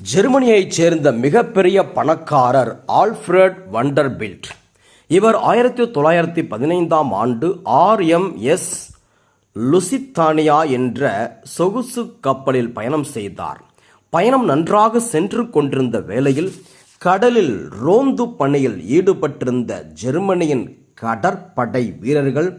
ஜெர்மனியைச் சேர்ந்த மிகப்பெரிய பணக்காரர் ஆல்ஃபிரட் வண்டர்பில்ட். இவர் 1915ஆம் ஆண்டு RMS லுசித்தானியா என்ற சொகுசு கப்பலில் பயணம் செய்தார். பயணம் நன்றாக சென்று கொண்டிருந்த வேளையில் கடலில் ரோந்து பணியில் ஈடுபட்டிருந்த ஜெர்மனியின் கடற்படை வீரர்கள்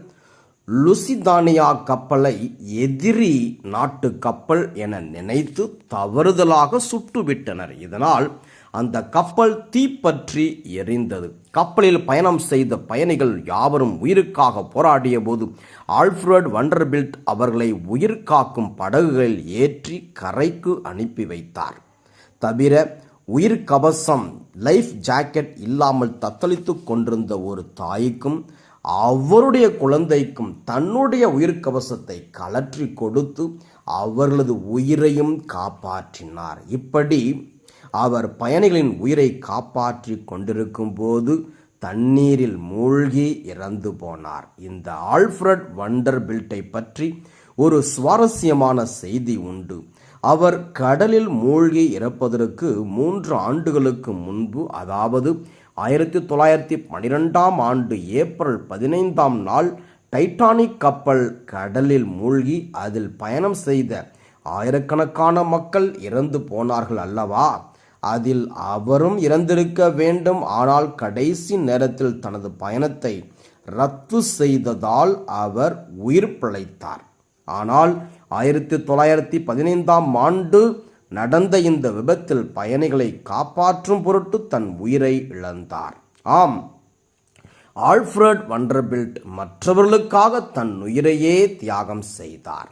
லுசிதானியா கப்பலை எதிரி நாட்டு கப்பல் என நினைத்து தவறுதலாக சுட்டுவிட்டனர். இதனால் அந்த கப்பல் தீப்பற்றி எரிந்தது. கப்பலில் பயணம் செய்த பயணிகள் யாவரும் உயிருக்காக போராடிய போது ஆல்ஃபிரட் வண்டர்பில்ட் அவர்களை உயிர் காக்கும் படகுகளில் ஏற்றி கரைக்கு அனுப்பி வைத்தார். தவிர உயிர் கவசம் லைஃப் ஜாக்கெட் இல்லாமல் தத்தளித்து கொண்டிருந்த ஒரு தாய்க்கும் அவருடைய குழந்தைக்கும் தன்னுடைய உயிர் கவசத்தை கழற்றி கொடுத்து அவர்களது உயிரையும் காப்பாற்றினார். இப்படி அவர் பயணிகளின் உயிரை காப்பாற்றி கொண்டிருக்கும் போது தண்ணீரில் மூழ்கி இறந்து போனார். இந்த ஆல்ஃபிரட் வண்டர்பில்ட்டை பற்றி ஒரு சுவாரஸ்யமான செய்தி உண்டு. அவர் கடலில் மூழ்கி இறப்பதற்கு 3 ஆண்டுகளுக்கு முன்பு, அதாவது 1912ஆம் ஆண்டு ஏப்ரல் 15ஆம் நாள் டைட்டானிக் கப்பல் கடலில் மூழ்கி அதில் பயணம் செய்த ஆயிரக்கணக்கான மக்கள் இறந்து போனார்கள் அல்லவா? அதில் அவரும் இறந்திருக்க வேண்டும். ஆனால் கடைசி நேரத்தில் தனது பயணத்தை ரத்து செய்ததால் அவர் உயிர் பிழைத்தார். ஆனால் 1915ஆம் ஆண்டு நடந்த இந்த விபத்தில் பயணிகளை காப்பாற்றும் பொருட்டு தன் உயிரை இழந்தார். ஆம், ஆல்ஃபிரட் வண்டர்பில்ட் மற்றவர்களுக்காக தன் உயிரையே தியாகம் செய்தார்.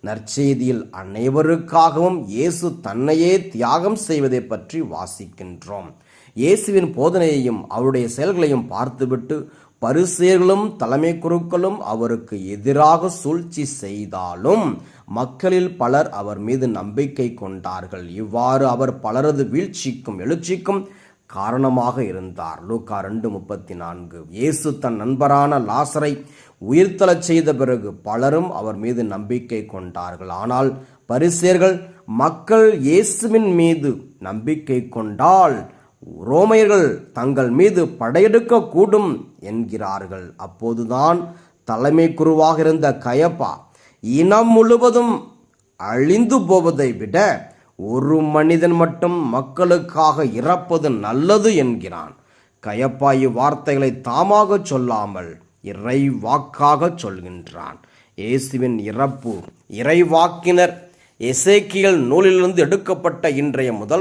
நற்செய்தியில் அனைவருக்காகவும் இயேசு தன்னையே தியாகம் செய்வதை பற்றி வாசிக்கின்றோம். இயேசுவின் போதனையையும் அவருடைய செயல்களையும் பார்த்துவிட்டு பரிசேயர்களும் தலைமை குருக்களும் அவருக்கு எதிராக சூழ்ச்சி செய்தாலும் மக்களில் பலர் அவர் மீது நம்பிக்கை கொண்டார்கள். இவ்வாறு அவர் பலரது வீழ்ச்சிக்கும் எழுச்சிக்கும் காரணமாக இருந்தார். லூக்கா 2:34. இயேசு தன் நண்பரான லாசரை உயிர்த்தெழச் செய்த பிறகு பலரும் அவர் மீது நம்பிக்கை கொண்டார்கள். ஆனால் பரிசேயர்கள் மக்கள் இயேசுவின் மீது நம்பிக்கை கொண்டால் ரோமையர்கள் தங்கள் மீது படையெடுக்க கூடும் என்கிறார்கள். அப்போதுதான் தலைமை குருவாக இருந்த கயப்பா இனம் முழுவதும் அழிந்து போவதை விட ஒரு மனிதன் மட்டும் மக்களுக்காக இறப்பது நல்லது என்கிறான். கயப்பா இவ்வார்த்தைகளை தாமாக சொல்லாமல் இறை வாக்காக சொல்கின்றான். இயேசுவின் இறப்பு இறைவாக்கினர் எசேக்கியேல் நூலிலிருந்து எடுக்கப்பட்ட இன்றைய முதல்